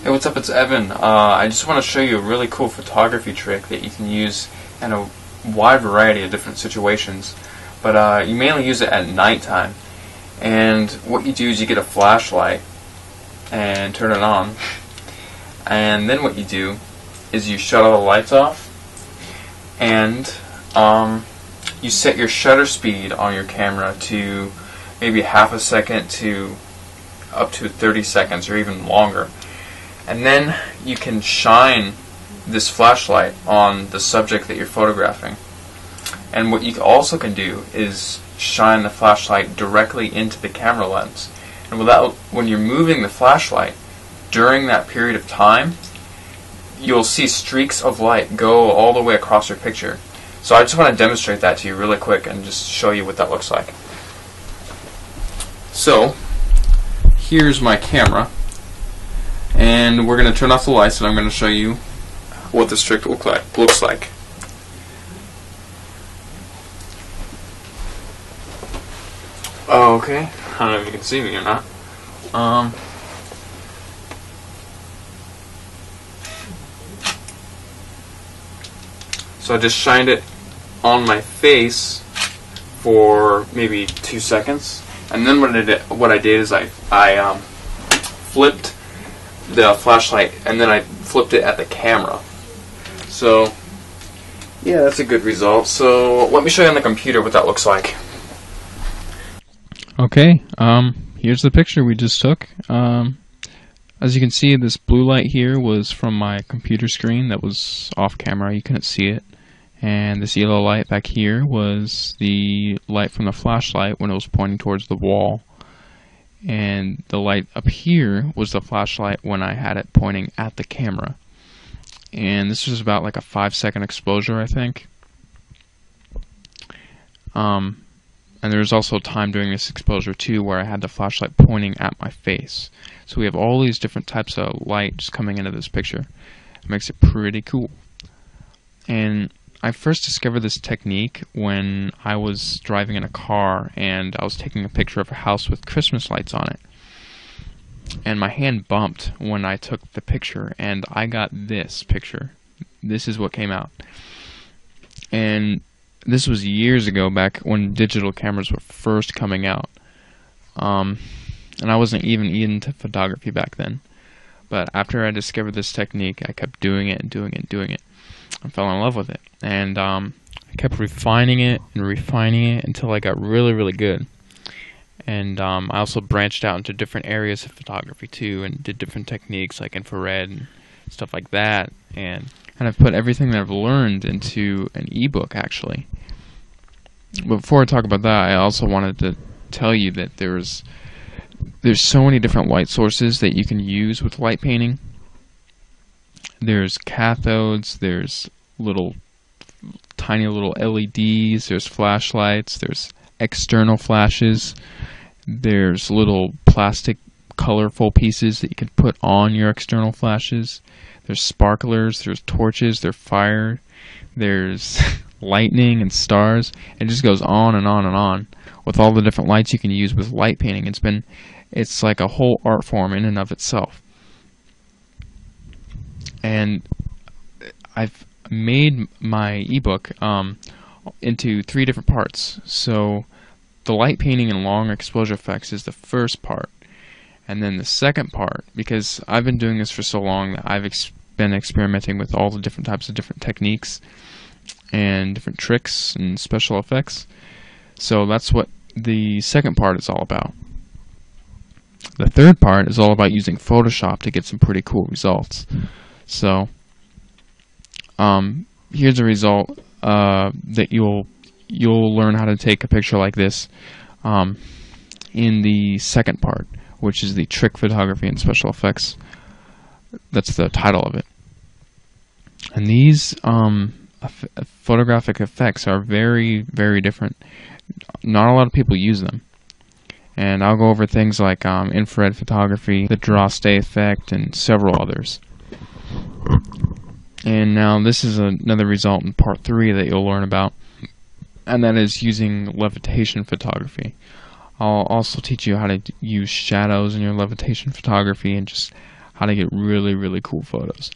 Hey, what's up? It's Evan. I just want to show you a really cool photography trick that you can use in a wide variety of different situations. But you mainly use it at nighttime. And what you do is you get a flashlight and turn it on. And then what you do is you shut all the lights off. And you set your shutter speed on your camera to maybe half a second to up to 30 seconds or even longer. And then you can shine this flashlight on the subject that you're photographing. And what you also can do is shine the flashlight directly into the camera lens. And when you're moving the flashlight during that period of time, you'll see streaks of light go all the way across your picture. So I just want to demonstrate that to you really quick and just show you what that looks like. So here's my camera. And we're going to turn off the lights and I'm going to show you what this trick looks like. Okay, I don't know if you can see me or not. So I just shined it on my face for maybe 2 seconds. And then what I did is I flipped the flashlight and then I flipped it at the camera. So yeah, that's a good result. So let me show you on the computer what that looks like. Okay, here's the picture we just took. As you can see, this blue light here was from my computer screen that was off camera, you couldn't see it. And this yellow light back here was the light from the flashlight when it was pointing towards the wall. And the light up here was the flashlight when I had it pointing at the camera. And this was about like a 5-second exposure, I think. And there was also time during this exposure too where I had the flashlight pointing at my face. So we have all these different types of light just coming into this picture. It makes it pretty cool. And I first discovered this technique when I was driving in a car and I was taking a picture of a house with Christmas lights on it. And my hand bumped when I took the picture and I got this picture. This is what came out. And this was years ago, back when digital cameras were first coming out. And I wasn't even into photography back then. But after I discovered this technique, I kept doing it and doing it and doing it. I fell in love with it, and I kept refining it and refining it until I got really, really good. And I also branched out into different areas of photography too, and did different techniques like infrared and stuff like that. And I've put everything that I've learned into an ebook actually. But before I talk about that, I also wanted to tell you that there's so many different light sources that you can use with light painting. There's cathodes, there's tiny little LEDs, there's flashlights, there's external flashes, there's little plastic colorful pieces that you can put on your external flashes, there's sparklers, there's torches, there's fire, there's lightning and stars. It just goes on and on and on with all the different lights you can use with light painting. It's like a whole art form in and of itself. And I've made my ebook into 3 different parts. So the light painting and long exposure effects is the first part. And then the second part, because I've been doing this for so long that I've been experimenting with all the different types of different techniques and different tricks and special effects. So that's what the second part is all about. The third part is all about using Photoshop to get some pretty cool results. So here's a result that you'll learn how to take a picture like this in the second part, which is the trick photography and special effects. That's the title of it. And these photographic effects are very, very different. Not a lot of people use them. And I'll go over things like infrared photography, the draw stay effect, and several others. And now this is another result in part 3 that you'll learn about, and that is using levitation photography. I'll also teach you how to use shadows in your levitation photography and just how to get really, really cool photos.